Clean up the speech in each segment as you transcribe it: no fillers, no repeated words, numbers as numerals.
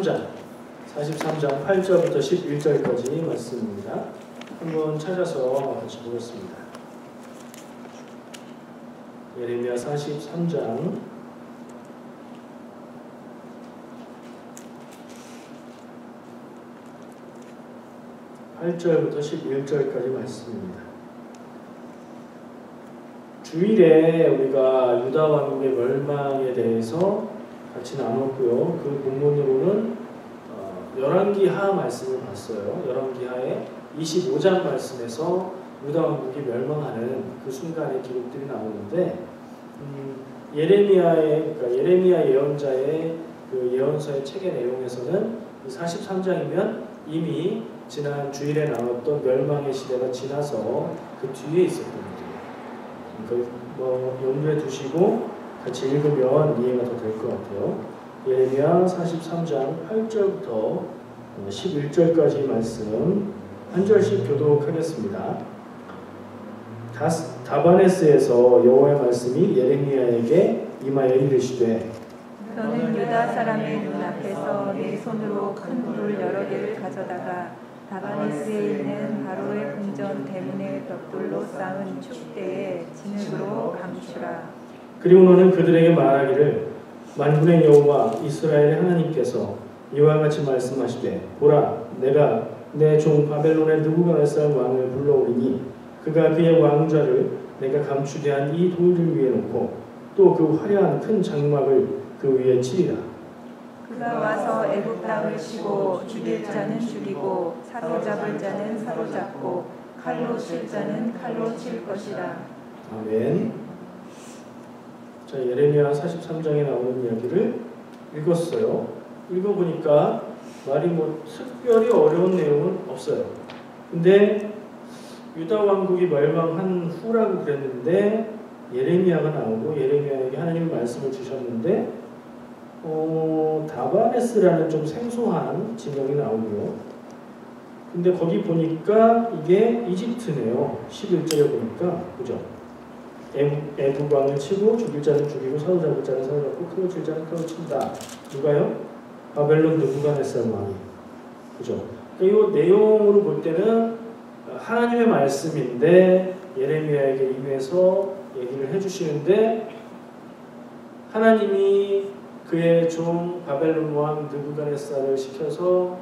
43장 8절부터 11절까지 말씀입니다. 한번 찾아서 같이 보겠습니다. 예레미야 43장 8절부터 11절까지 말씀입니다. 주일에 우리가 유다 왕국의 멸망에 대해서 같이 나눴고요. 그 본문으로는 열왕기하 말씀을 봤어요. 열왕기하의 25장 말씀에서 유다 왕국이 멸망하는 그 순간의 기록들이 나오는데 예레미야 예언자의 그 예언서의 책의 내용에서는 43장이면 이미 지난 주일에 나왔던 멸망의 시대가 지나서 그 뒤에 있었던 일이에요. 그러니까 염두에 두시고 같이 읽으면 이해가 더 될 것 같아요. 예레미야 43장 8절부터 11절까지 말씀 한 절씩 교독하겠습니다. 다바네스에서 여호와의 말씀이 예레미야에게 임하여 이르시되 너는 유다 사람의 눈앞에서 내 손으로 큰 돌 여러 개를 가져다가 다바네스에 있는 바로의 궁전 대문의 벽돌로 쌓은 축대에 진흙으로 감추라. 그리고 너는 그들에게 말하기를 만군의 여호와 이스라엘의 하나님께서 이와 같이 말씀하시되 보라 내가 내 종 바벨론의 느부갓네살 왕을 불러오리니 그가 그의 왕좌를 내가 감추게 한 이 돌들 위에 놓고 또 그 화려한 큰 장막을 그 위에 치리라. 그가 와서 애굽 땅을 치고 죽일 자는 죽이고 사로잡을 자는 사로잡고 칼로 칠 자는 칼로 칠 것이라. 아멘. 자, 예레미야 43장에 나오는 이야기를 읽었어요. 읽어보니까 말이 특별히 어려운 내용은 없어요. 근데 유다 왕국이 멸망한 후라고 그랬는데 예레미야가 나오고 예레미야에게 하나님의 말씀을 주셨는데 다바네스라는 좀 생소한 지명이 나오고요. 근데 거기 보니까 이게 이집트네요. 11절에 보니까 그죠? 애굽 왕을 치고 죽일 자는 죽이고 사로잡을 자는 사로잡고 크고 칠 자는 크고 친다. 누가요? 바벨론 느부갓네살 왕이. 그죠? 이 내용으로 볼 때는 하나님의 말씀인데 예레미야에게 임해서 얘기를 해주시는데 하나님이 그의 종 바벨론 왕 느부갓네살을 시켜서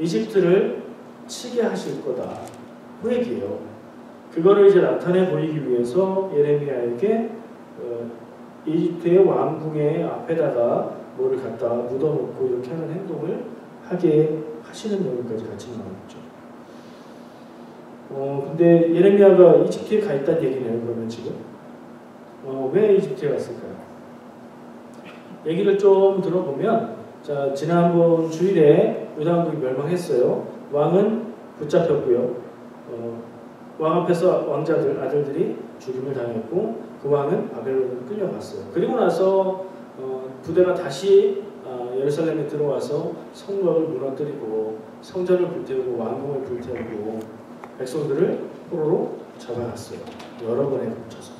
이집트를 치게 하실 거다. 그 얘기예요. 그거를 이제 나타내 보이기 위해서 예레미야에게 이집트의 왕궁의 앞에다가 뭐를 갖다 묻어놓고 이렇게 하는 행동을 하게 하시는 내용까지 같이 나오죠. 근데 예레미야가 이집트에 가 있다는 얘기네요. 그러면 지금 왜 이집트에 갔을까요? 얘기를 좀 들어보면 자 지난번 주일에 유다 왕국이 멸망했어요. 왕은 붙잡혔고요. 왕 앞에서 왕자들 아들들이 죽임을 당했고 그 왕은 바벨론으로 끌려갔어요. 그리고 나서 부대가 다시 예루살렘에 들어와서 성벽을 무너뜨리고 성전을 불태우고 왕궁을 불태우고 백성들을 포로로 잡아갔어요. 여러 번에 걸쳐서.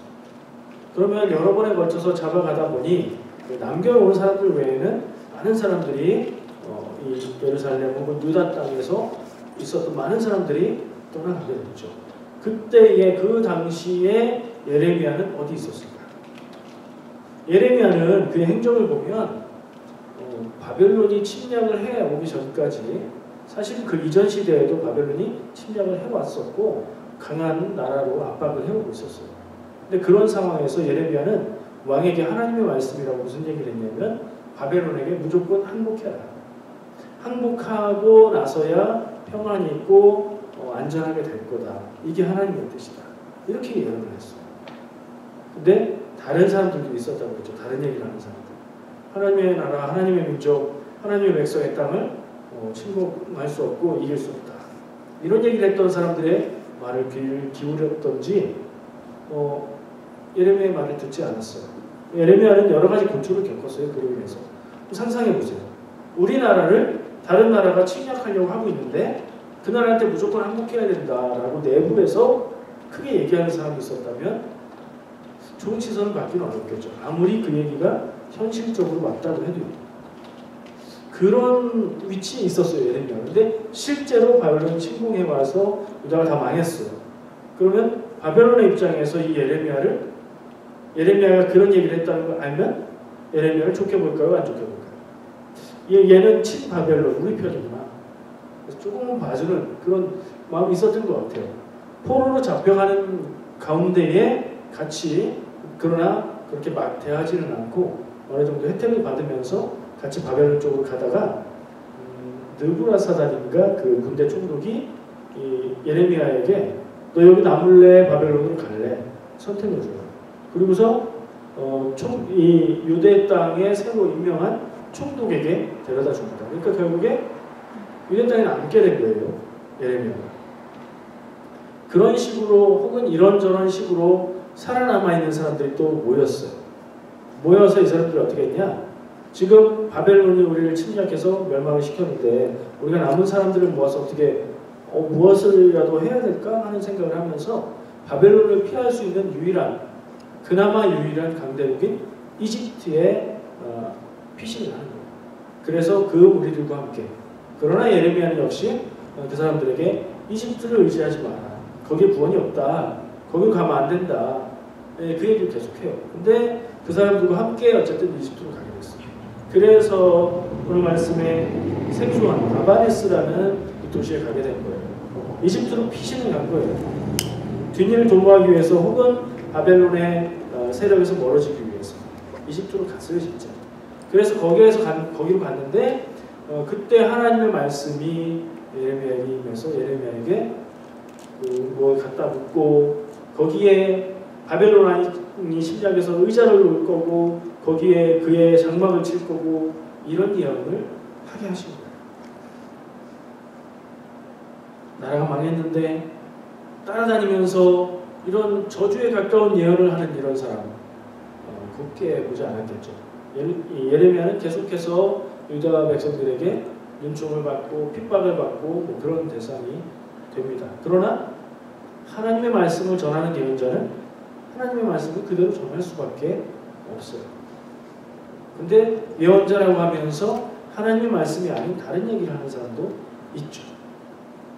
그러면 여러 번에 걸쳐서 잡아가다 보니 남겨놓은 사람들 외에는 많은 사람들이 이 예루살렘 혹은 유다 땅에서 있었던 많은 사람들이 떠나가게 됐죠. 그때의 그 당시에 예레미야는 어디 있었을까? 예레미야는 그의 행적을 보면 바벨론이 침략을 해오기 전까지 사실 그 이전 시대에도 바벨론이 침략을 해왔었고 강한 나라로 압박을 해오고 있었어요. 근데 그런 상황에서 예레미야는 왕에게 하나님의 말씀이라고 무슨 얘기를 했냐면 바벨론에게 무조건 항복해라. 항복하고 나서야 평안이 있고 안전하게 될 거다. 이게 하나님의 뜻이다. 이렇게 예언을 했어요. 근데 다른 사람들도 있었다고 그랬죠. 다른 얘기를 하는 사람들. 하나님의 나라, 하나님의 민족, 하나님의 백성의 땅을 침공할 수 없고 이길 수 없다. 이런 얘기를 했던 사람들의 말을 귀를 기울였던지 예레미야의 말을 듣지 않았어요. 예레미야는 여러 가지 고초를 겪었어요. 그로 인해서. 상상해보세요. 우리나라를 다른 나라가 침략하려고 하고 있는데 그 나라한테 무조건 항복해야 된다라고 내부에서 크게 얘기하는 사람이 있었다면 좋은 시선을 받기는 어렵겠죠. 아무리 그 얘기가 현실적으로 맞다고 해도. 그런 위치에 있었어요, 예레미야가. 근데 실제로 바벨론 침공해 와서 유다가 다 망했어요. 그러면 바벨론의 입장에서 이 예레미야가 그런 얘기를 했다는 걸 알면 예레미야를 좋게 볼까요, 안 좋게 볼까요? 얘는 친바벨론, 우리 편이구나. 그래서 조금은 봐주는 그런 마음이 있었던 것 같아요. 포로로 잡혀가는 가운데에 같이, 그러나 그렇게 막 대하지는 않고 어느 정도 혜택을 받으면서 같이 바벨론 쪽으로 가다가 느부라사단인가 그 군대 총독이 이 예레미야에게 너 여기 남을래 바벨론으로 갈래 선택을 줘요. 그리고서 이 유대 땅에 새로 임명한 총독에게 데려다 줍니다. 그러니까 결국에 유대 땅에 남게 된 거예요, 예레미야가. 그런 식으로 혹은 이런저런 식으로 살아남아 있는 사람들이 또 모였어요. 모여서 이 사람들이 어떻게 했냐? 지금 바벨론이 우리를 침략해서 멸망을 시켰는데 우리가 남은 사람들을 모아서 어떻게 무엇을라도 해야 될까 하는 생각을 하면서 바벨론을 피할 수 있는 그나마 유일한 강대국인 이집트에 피신을 하는 거예요. 그래서 그 무리들과 함께. 그러나 예레미야는 역시 그 사람들에게 이집트를 의지하지 마라. 거기에 구원이 없다. 거기로 가면 안 된다. 그 얘기를 계속해요. 근데 그 사람들과 함께 어쨌든 이집트로 가게 됐어요. 그래서 오늘 말씀에 생소한 아바네스라는 이 도시에 가게 된 거예요. 이집트로 피신을 간 거예요. 뒷일을 도모하기 위해서 혹은 바벨론의 세력에서 멀어지기 위해서 이집트로 갔어요, 진짜. 그래서 거기로 갔는데 그때 하나님의 말씀이 예레미야에게 임해서 예레미야에게 뭐 갖다 묻고 거기에 바벨론이 침략해서 의자를 놓을 거고 거기에 그의 장막을 칠 거고 이런 예언을 하게 하신 거예요. 나라가 망했는데 따라다니면서 이런 저주에 가까운 예언을 하는 이런 사람 곱게 보지 않았겠죠. 예레미야는 계속해서 유다 백성들에게 눈총을 받고 핍박을 받고 뭐 그런 대상이 됩니다. 그러나 하나님의 말씀을 전하는 예언자는 하나님의 말씀을 그대로 전할 수밖에 없어요. 근데 예언자라고 하면서 하나님의 말씀이 아닌 다른 얘기를 하는 사람도 있죠.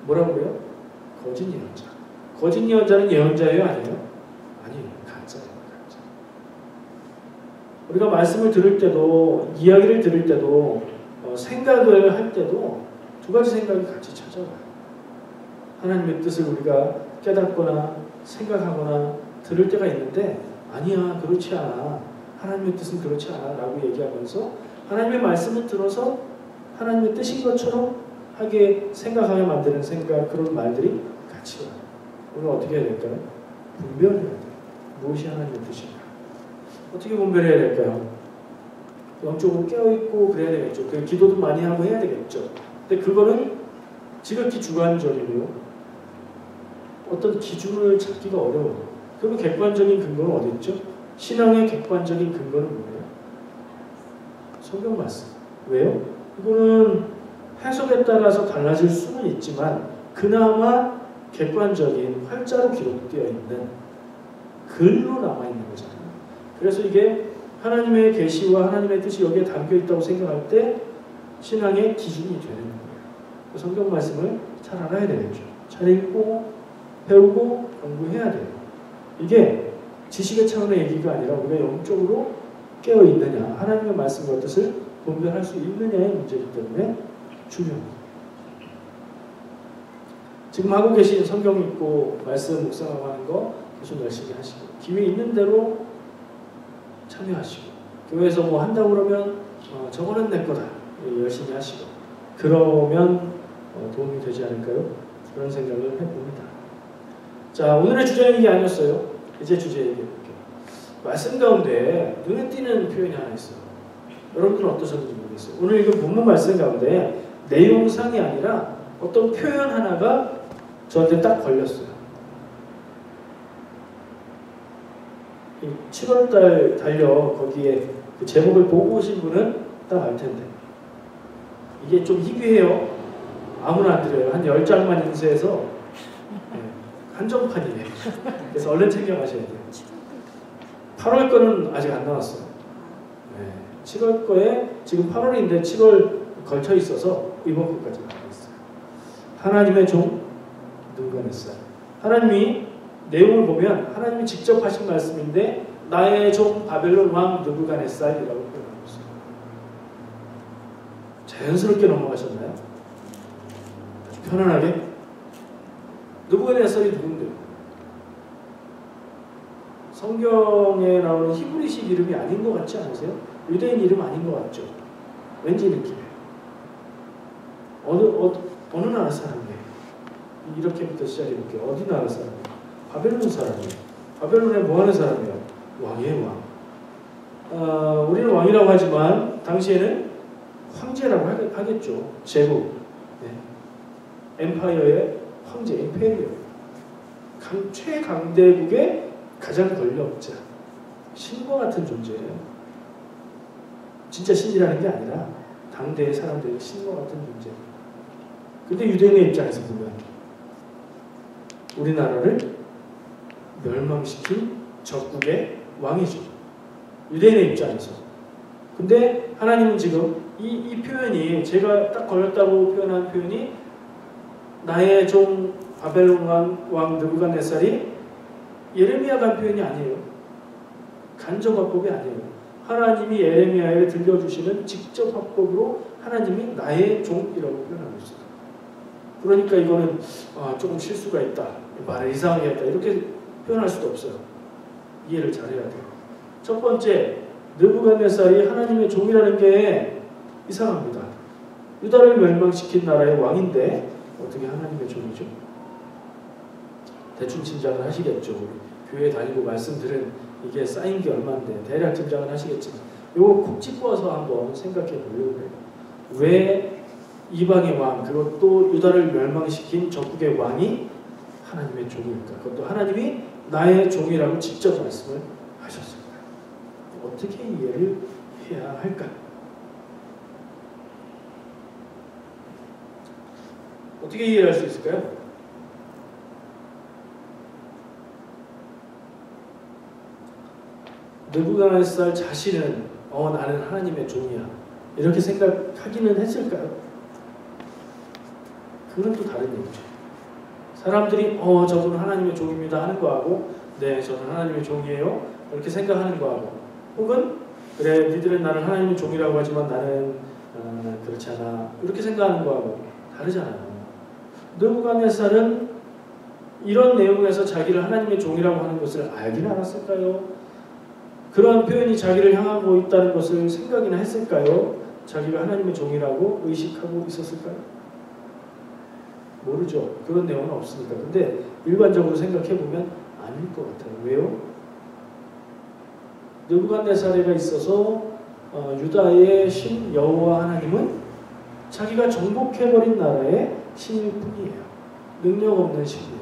뭐라고요? 거짓 예언자. 거짓 예언자는 예언자예요? 아니에요? 아니에요. 가짜예요. 가짜. 우리가 말씀을 들을 때도 이야기를 들을 때도 생각을 할 때도 두 가지 생각이 같이 찾아와요. 하나님의 뜻을 우리가 깨닫거나 생각하거나 들을 때가 있는데 아니야, 그렇지 않아. 하나님의 뜻은 그렇지 않아 라고 얘기하면서 하나님의 말씀을 들어서 하나님의 뜻인 것처럼 하게 생각하게 만드는 그런 말들이 같이 와요. 우리는 어떻게 해야 될까요? 분별해야 돼요. 무엇이 하나님의 뜻인가? 어떻게 분별해야 될까요? 영적으로 깨어있고 그래야 되겠죠. 기도도 많이 하고 해야 되겠죠. 근데 그거는 지극히 주관적이고요. 어떤 기준을 찾기가 어려워요. 그리고 객관적인 근거는 어디 있죠? 신앙의 객관적인 근거는 뭐예요? 성경 말씀. 왜요? 이거는 해석에 따라서 달라질 수는 있지만 그나마 객관적인 활자로 기록되어 있는 글로 남아있는 거잖아요. 그래서 이게 하나님의 계시와 하나님의 뜻이 여기에 담겨있다고 생각할 때 신앙의 기준이 되는 거예요. 성경 말씀을 잘 알아야 되겠죠. 잘 읽고 배우고 공부해야 돼요. 이게 지식의 차원의 얘기가 아니라 우리가 영적으로 깨어있느냐, 하나님의 말씀과 뜻을 분별할 수 있느냐의 문제이기 때문에 중요합니다. 지금 하고 계신 성경 읽고 말씀 묵상하고 하는 거 계속 열심히 하시고 기회 있는 대로 참여하시고 교회에서 뭐 한다고 그러면 저거는 내 거다 열심히 하시고 그러면 도움이 되지 않을까요? 그런 생각을 해봅니다. 자, 오늘의 주제는 이게 아니었어요. 이제 주제 얘기해볼게요. 말씀 가운데 눈에 띄는 표현이 하나 있어요. 여러분들은 어떠셨는지 모르겠어요. 오늘 읽은 본문 말씀 가운데 내용상이 아니라 어떤 표현 하나가 저한테 딱 걸렸어요. 7월달 달려 거기에 그 제목을 보고 오신 분은 딱 알 텐데 이게 좀 희귀해요. 아무나 안 드려요. 한 10장만 인쇄해서 한정판이에요. 그래서 얼른 챙겨가셔야 돼요. 8월 거는 아직 안 나왔어요. 7월 거에 지금 8월인데 7월 걸쳐 있어서 이번 것까지 나와 있어요. 하나님의 종 느부갓네살. 하나님이 내용을 보면 하나님이 직접 하신 말씀인데 나의 종 바벨론 왕 느부갓네살이라고 표현하고 있어요. 자연스럽게 넘어가셨나요? 편안하게. 느부갓네살이 누군데요? 성경에 나오는 히브리식 이름이 아닌 것 같지 않으세요? 유대인 이름 아닌 것 같죠? 왠지 느낌에. 어느 나라 사람이에요? 이렇게부터 시작해볼게요. 어디 나라 사람이에요? 바벨론 사람이에요. 바벨론에 뭐하는 사람이에요? 왕이에요, 왕. 우리는 왕이라고 하지만 당시에는 황제라고 하겠죠. 제국. 네. 엠파이어의 황제, 임페리어. 최강대국의 가장 권력자. 신과 같은 존재예요. 진짜 신이라는 게 아니라 당대의 사람들의 신과 같은 존재. 근데 유대인의 입장에서 보면 우리나라를 멸망시킨 적국의 왕이죠. 유대인의 입장에서. 근데 하나님은 지금 이 표현이 제가 딱 걸렸다고 표현한 표현이 나의 종 바벨론 왕 느부갓네살이 예레미야가 한 표현이 아니에요. 간접화법이 아니에요. 하나님이 예레미야에 들려주시는 직접 화법으로 하나님이 나의 종이라고 표현하고 있어요. 그러니까 이거는 조금 실수가 있다. 말을 이상하게 했다. 이렇게 표현할 수도 없어요. 이해를 잘해야 돼요. 첫 번째, 느부갓네살이 하나님의 종이라는 게 이상합니다. 유다를 멸망시킨 나라의 왕인데 어떻게 하나님의 종이죠? 대충 짐작을 하시겠죠. 우리 교회 다니고 말씀 들은 이게 쌓인 게 얼마인데 대략 짐작을 하시겠지만 이거 콕 짚어서 한번 생각해 보려고 해요. 왜 이방의 왕, 그것도 유다를 멸망시킨 적국의 왕이 하나님의 종일까? 그것도 하나님이 나의 종이라고 직접 말씀을 하셨습니다. 어떻게 이해를 해야 할까? 어떻게 이해할 수 있을까요? 느부갓네살 자신은 나는 하나님의 종이야 이렇게 생각하기는 했을까요? 그건 또 다른 얘기죠. 사람들이 저분은 하나님의 종입니다 하는 거하고 네 저는 하나님의 종이에요 이렇게 생각하는 거하고 혹은 그래 니들은 나를 하나님의 종이라고 하지만 나는 그렇지 않아 이렇게 생각하는 거하고 다르잖아요. 느부갓네살은 이런 내용에서 자기를 하나님의 종이라고 하는 것을 알긴 알았을까요? 그런 표현이 자기를 향하고 있다는 것을 생각이나 했을까요? 자기가 하나님의 종이라고 의식하고 있었을까요? 모르죠. 그런 내용은 없으니까. 근데 일반적으로 생각해보면 아닐 것 같아요. 왜요? 느부갓네살에가 있어서 유다의 신 여호와 하나님은 자기가 정복해버린 나라의 신일 뿐이에요. 능력 없는 신이에요.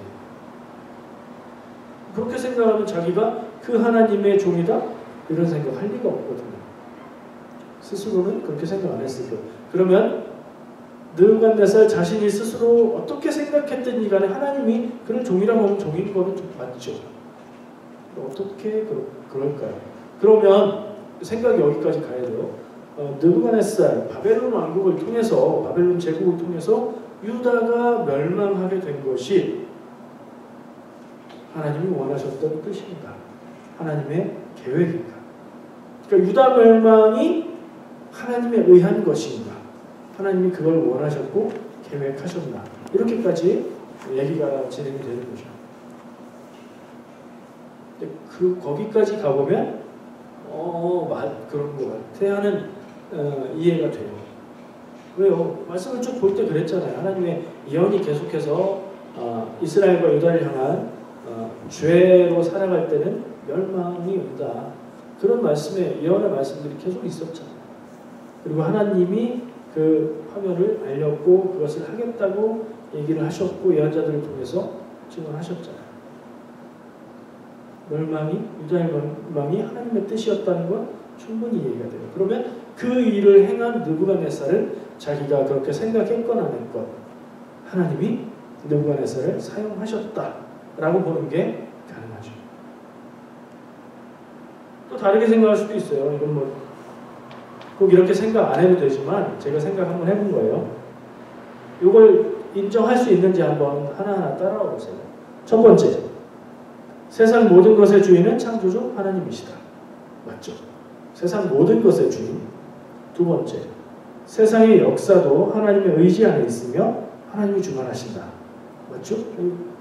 그렇게 생각하면 자기가 그 하나님의 종이다? 이런 생각할 리가 없거든요. 스스로는 그렇게 생각 안 했을 거예요. 그러면 느부갓네살 자신이 스스로 어떻게 생각했든지 간에 하나님이 그를 종이라고 하면 종인 거는 좀 맞죠. 어떻게 그럴까요? 그러면 생각이 여기까지 가야 돼요. 느부갓네살 바벨론 왕국을 통해서 바벨론 제국을 통해서 유다가 멸망하게 된 것이 하나님이 원하셨던 뜻입니다. 하나님의 계획입니다. 그러니까 유다 멸망이 하나님에 의한 것인가? 하나님이 그걸 원하셨고 계획하셨나? 이렇게까지 얘기가 진행이 되는 거죠. 거기까지 가보면 그런 것 같아 하는 이해가 돼요. 왜요? 말씀을 쭉 볼 때 그랬잖아요. 하나님의 예언이 계속해서 이스라엘과 유다를 향한 죄로 살아갈 때는 멸망이 온다. 그런 말씀의 예언의 말씀들이 계속 있었잖아요. 그리고 하나님이 그 화면을 알렸고 그것을 하겠다고 얘기를 하셨고 예언자들을 통해서 증언하셨잖아요. 유다의 멸망이 하나님의 뜻이었다는 건 충분히 이해가 돼요. 그러면 그 일을 행한 느부갓네살은 자기가 그렇게 생각했거나 안 했건 하나님이 느부갓네살을 사용하셨다라고 보는 게 가능하죠. 또 다르게 생각할 수도 있어요. 이건 꼭 이렇게 생각 안 해도 되지만 제가 생각 한번 해본 거예요. 이걸 인정할 수 있는지 한번 하나하나 따라와 보세요. 첫 번째, 세상 모든 것의 주인은 창조주 하나님이시다. 맞죠? 세상 모든 것의 주인. 두 번째, 세상의 역사도 하나님의 의지 안에 있으며 하나님이 주관하신다. 맞죠?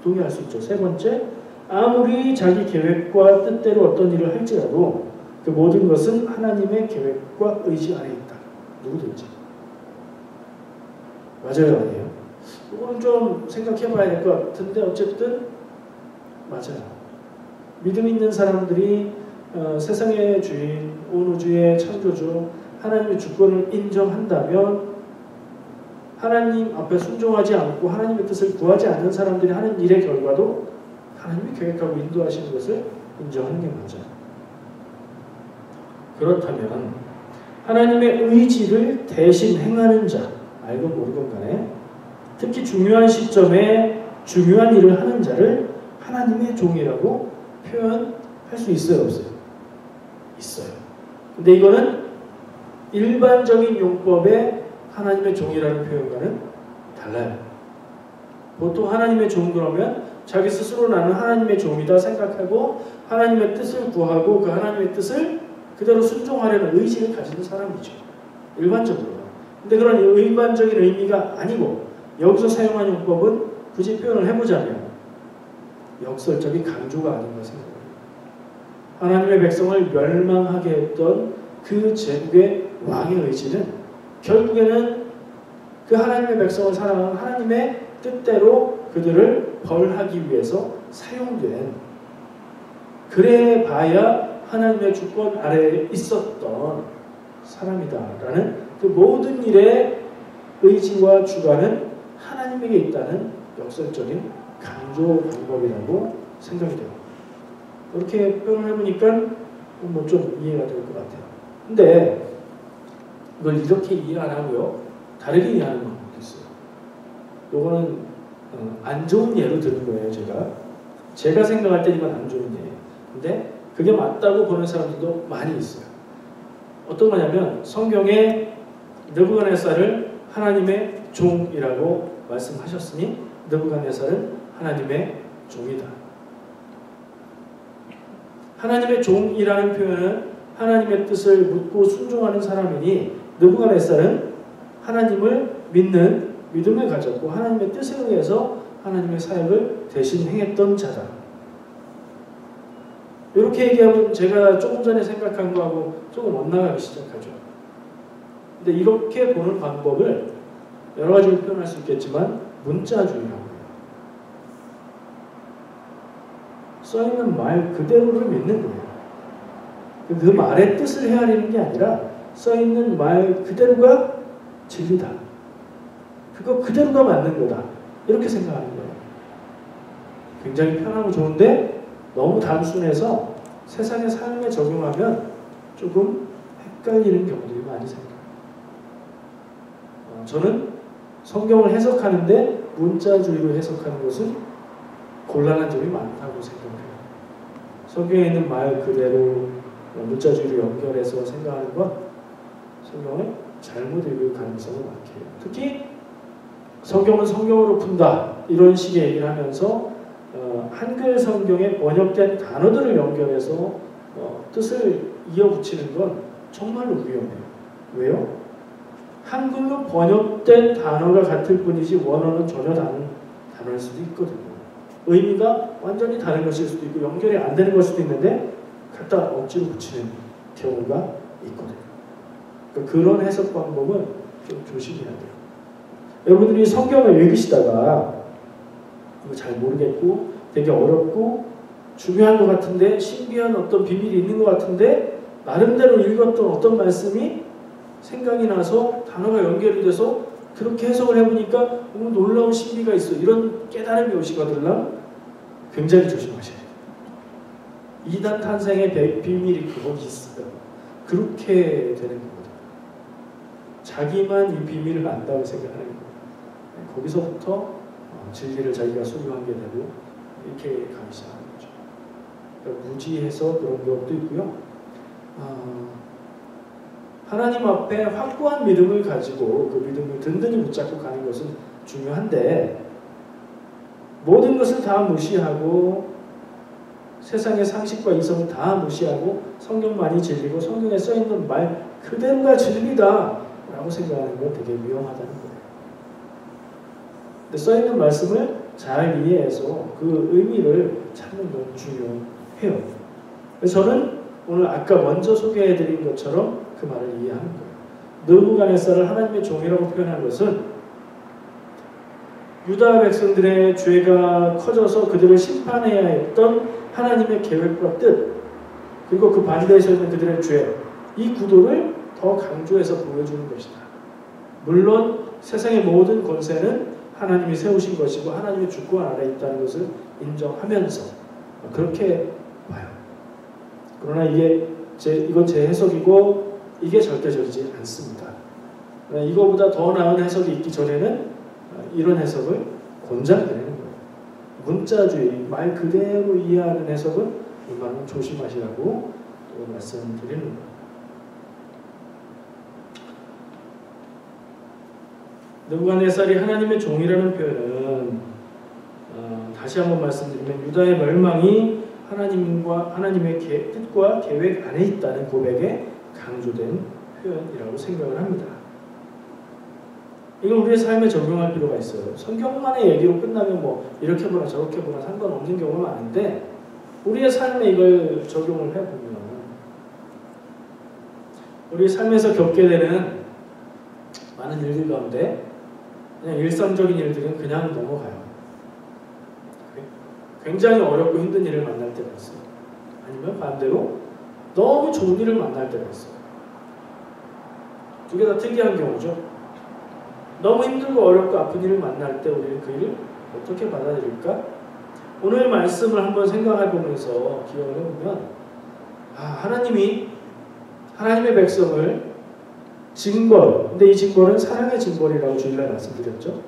동의할 수 있죠. 세 번째, 아무리 자기 계획과 뜻대로 어떤 일을 할지라도 그 모든 것은 하나님의 계획과 의지 안에 있다. 누구든지. 맞아요, 아니에요? 이거는 좀 생각해 봐야 될 것 같은데 어쨌든 맞아요. 믿음 있는 사람들이 세상의 주인, 온 우주의 창조주 하나님의 주권을 인정한다면 하나님 앞에 순종하지 않고 하나님의 뜻을 구하지 않는 사람들이 하는 일의 결과도 하나님이 계획하고 인도하시는 것을 인정하는 게 맞아요. 그렇다면 하나님의 의지를 대신 행하는 자, 알건 모르건 간에 특히 중요한 시점에 중요한 일을 하는 자를 하나님의 종이라고 표현할 수 있어요, 없어요? 있어요. 근데 이거는 일반적인 용법의 하나님의 종이라는 표현과는 달라요. 보통 하나님의 종 그러면 자기 스스로 나는 하나님의 종이다 생각하고 하나님의 뜻을 구하고 그 하나님의 뜻을 그대로 순종하려는 의지를 가지는 사람이죠. 일반적으로. 근데 그런 일반적인 의미가 아니고 여기서 사용한 용법은 굳이 표현을 해보자면 역설적인 강조가 아닌가 생각합니다. 하나님의 백성을 멸망하게 했던 그 제국의 왕의 의지는 결국에는 그 하나님의 백성을 사랑하는 하나님의 뜻대로 그들을 벌하기 위해서 사용된, 그래 봐야 하나님의 주권 아래에 있었던 사람이다라는 그 모든 일의 의지와 주관은 하나님에게 있다는 역설적인 강조 방법이라고 생각이 돼요. 이렇게 표현을 해보니까 뭐 좀 이해가 될 것 같아요. 근데 이걸 이렇게 이해 안 하고요, 다르게 이해하는 방법도 있어요. 요거는 안 좋은 예로 들은 거예요. 제가 생각할 때 이건 안 좋은 예예요. 근데 그게 맞다고 보는 사람들도 많이 있어요. 어떤 거냐면 성경에 느부갓네살을 하나님의 종이라고 말씀하셨으니 느부갓네살은 하나님의 종이다. 하나님의 종이라는 표현은 하나님의 뜻을 묻고 순종하는 사람이니 느부갓네살은 하나님을 믿는 믿음을 가졌고 하나님의 뜻에 의해서 하나님의 사역을 대신 행했던 자다. 이렇게 얘기하면 제가 조금 전에 생각한 거하고 조금 엇나가기 시작하죠. 근데 이렇게 보는 방법을 여러 가지로 표현할 수 있겠지만 문자주의라고 해요. 써있는 말 그대로를 믿는 거예요. 그 말의 뜻을 헤아리는 게 아니라 써있는 말 그대로가 진리다. 그거 그대로가 맞는 거다. 이렇게 생각하는 거예요. 굉장히 편하고 좋은데 너무 단순해서 세상의 삶에 적용하면 조금 헷갈리는 경우들이 많이 생겨요. 저는 성경을 해석하는데 문자주의로 해석하는 것은 곤란한 점이 많다고 생각해요. 성경에 있는 말 그대로 문자주의로 연결해서 생각하는 건 성경을 잘못 읽을 가능성이 많게요. 특히 성경은 성경으로 푼다 이런 식의 얘기를 하면서 한글 성경에 번역된 단어들을 연결해서 뜻을 이어붙이는 건 정말로 위험해요. 왜요? 한글로 번역된 단어가 같을 뿐이지 원어는 전혀 다른 단어일 수도 있거든요. 의미가 완전히 다른 것일 수도 있고 연결이 안 되는 걸 수도 있는데 갖다 억지로 붙이는 경우가 있거든요. 그러니까 그런 해석 방법은 좀 조심해야 돼요. 여러분들이 성경을 읽으시다가 이거 잘 모르겠고 되게 어렵고 중요한 것 같은데 신비한 어떤 비밀이 있는 것 같은데 나름대로 읽었던 어떤 말씀이 생각이 나서 단어가 연결이 돼서 그렇게 해석을 해보니까 놀라운 신비가 있어. 이런 깨달음이 오시거든요. 굉장히 조심하셔야 돼요. 이단 탄생의 비밀이 거기 있어요. 그렇게 되는 거거든요. 자기만 이 비밀을 안다고 생각하는 거예요. 거기서부터 진리를 자기가 소유한 게 되고 이렇게 가기 시작하는 거죠. 그러니까 무지해서 그런 것도 있고요. 하나님 앞에 확고한 믿음을 가지고 그 믿음을 든든히 붙잡고 가는 것은 중요한데 모든 것을 다 무시하고 세상의 상식과 이성을 다 무시하고 성경만이 진리고 성경에 써있는 말 그대로가 진리다 라고 생각하는 건 되게 위험하다는 거예요. 근데 써있는 말씀을 잘 이해해서 그 의미를 찾는 건 중요해요. 그래서 저는 오늘 아까 먼저 소개해드린 것처럼 그 말을 이해하는 거예요. 느부갓네살을 하나님의 종이라고 표현한 것은 유다 백성들의 죄가 커져서 그들을 심판해야 했던 하나님의 계획과 뜻, 그리고 그 반대에 서 있는 그들의 죄, 이 구도를 더 강조해서 보여주는 것이다. 물론 세상의 모든 권세는 하나님이 세우신 것이고 하나님의 주권 아래 있다는 것을 인정하면서 그렇게 봐요. 그러나 이건 제 해석이고 이게 절대적이지 않습니다. 이거보다 더 나은 해석이 있기 전에는 이런 해석을 권장드리는 거예요. 문자주의, 말 그대로 이해하는 해석은 이만은 조심하시라고 또 말씀드리는 거예요. 느부갓네살이 하나님의 종이라는 표현은 다시 한번 말씀드리면 유다의 멸망이 하나님의 뜻과 계획 안에 있다는 고백에 강조된 표현이라고 생각을 합니다. 이건 우리의 삶에 적용할 필요가 있어요. 성경만의 얘기로 끝나면 뭐 이렇게 보나 저렇게 보나 상관없는 경우가 많은데 우리의 삶에 이걸 적용을 해보면 우리의 삶에서 겪게 되는 많은 일들 가운데 그냥 일상적인 일들은 그냥 넘어가요. 굉장히 어렵고 힘든 일을 만날 때가 있어요. 아니면 반대로 너무 좋은 일을 만날 때가 있어요. 두 개 다 특이한 경우죠. 너무 힘들고 어렵고 아픈 일을 만날 때 우리는 그 일을 어떻게 받아들일까? 오늘 말씀을 한번 생각해 보면서 기억을 해보면 하나님이 하나님의 백성을 징벌, 근데 이 징벌은 사랑의 징벌이라고 주일날 말씀드렸죠.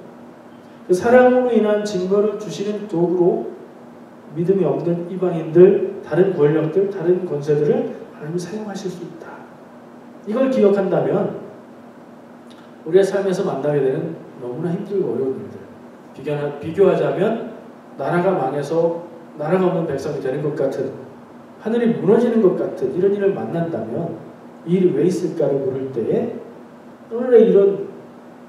그 사랑으로 인한 징벌을 주시는 도구로 믿음이 없는 이방인들, 다른 권력들, 다른 권세들을 하나님이 사용하실 수 있다. 이걸 기억한다면 우리의 삶에서 만나게 되는 너무나 힘들고 어려운 일들, 비교하자면 나라가 망해서 나라가 없는 백성이 되는 것 같은, 하늘이 무너지는 것 같은 이런 일을 만난다면 이 일이 왜 있을까를 물을 때에 오늘의 이런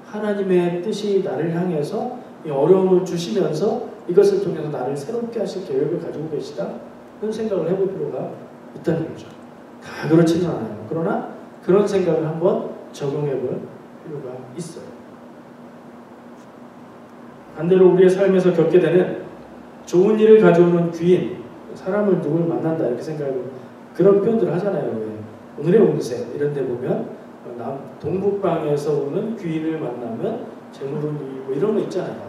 하나님의 뜻이 나를 향해서 이 어려움을 주시면서 이것을 통해서 나를 새롭게 하실 계획을 가지고 계시다, 그런 생각을 해볼 필요가 있다는 거죠. 다 그렇지는 않아요. 그러나 그런 생각을 한번 적용해볼 필요가 있어요. 반대로 우리의 삶에서 겪게 되는 좋은 일을 가져오는 귀인, 사람을 누굴 만난다 이렇게 생각하고 그런 표현들을 하잖아요. 왜? 오늘의 운세 이런 데 보면 동북방에서 오는 귀인을 만나면 재물을 누리고 이런 거 있잖아요.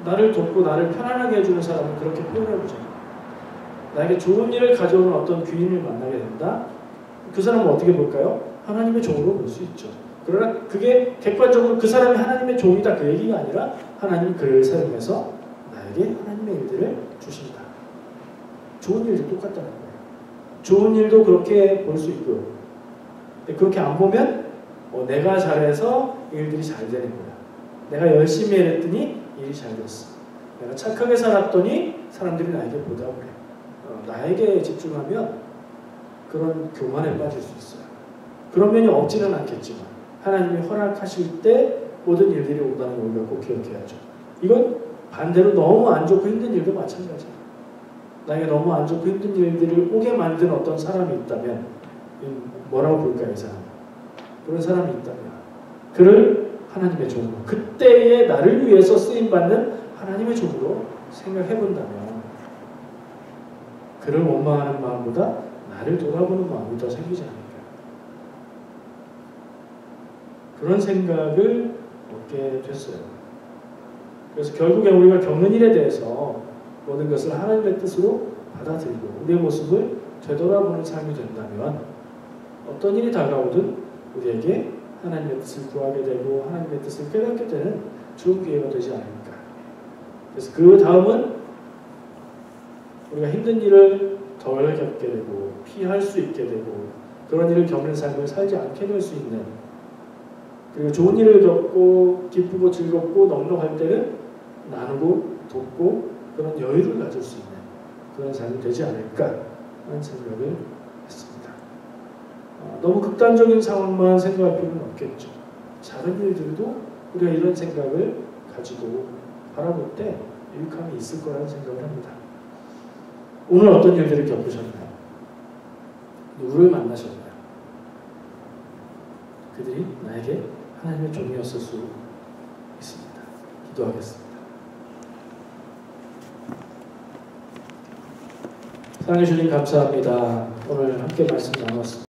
나를 돕고 나를 편안하게 해주는 사람은 그렇게 표현해보죠. 나에게 좋은 일을 가져오는 어떤 귀인을 만나게 된다? 그 사람은 어떻게 볼까요? 하나님의 종으로 볼 수 있죠. 그러나 그게 객관적으로 그 사람이 하나님의 종이다 그 얘기가 아니라 하나님이 그를 사용해서 나에게 하나님의 일들을 주신다. 좋은 일도 똑같다는 거예요. 좋은 일도 그렇게 볼 수 있고요. 그렇게 안 보면 내가 잘해서 일들이 잘 되는 거야. 내가 열심히 일했더니 일이 잘 됐어. 내가 착하게 살았더니 사람들이 나에게 보답을 해. 나에게 집중하면 그런 교만에 빠질 수 있어요. 그런 면이 없지는 않겠지만 하나님이 허락하실 때 모든 일들이 온다는 걸 우리가 꼭 기억해야죠. 이건 반대로 너무 안 좋고 힘든 일도 마찬가지예요. 나에게 너무 안 좋고 힘든 일들을 오게 만든 어떤 사람이 있다면 뭐라고 볼까요? 이 사람? 그런 사람이 있다면 그를 하나님의 종으로, 그때의 나를 위해서 쓰임받는 하나님의 종으로 생각해본다면 그를 원망하는 마음보다 나를 돌아보는 마음이 더 생기지 않을까. 그런 생각을 얻게 됐어요. 그래서 결국에 우리가 겪는 일에 대해서 모든 것을 하나님의 뜻으로 받아들이고 우리의 모습을 되돌아보는 삶이 된다면 어떤 일이 다가오든 우리에게 하나님의 뜻을 구하게 되고 하나님의 뜻을 깨닫게 되는 좋은 기회가 되지 않을까. 그래서 그 다음은 우리가 힘든 일을 덜 겪게 되고 피할 수 있게 되고 그런 일을 겪는 삶을 살지 않게 될 수 있는, 그리고 좋은 일을 겪고 기쁘고 즐겁고 넉넉할 때는 나누고 돕고 그런 여유를 가질 수 있는 그런 삶이 되지 않을까 하는 생각을 했습니다. 너무 극단적인 상황만 생각할 필요는 없겠죠. 작은 일들도 우리가 이런 생각을 가지고 바라볼 때 유익함이 있을 거라는 생각을 합니다. 오늘 어떤 일들을 겪으셨나요? 누구를 만나셨나요? 그들이 나에게 하나님의 종이었을 수 있습니다. 기도하겠습니다. 사랑해 주님 감사합니다. 오늘 함께 말씀 나눴습니다.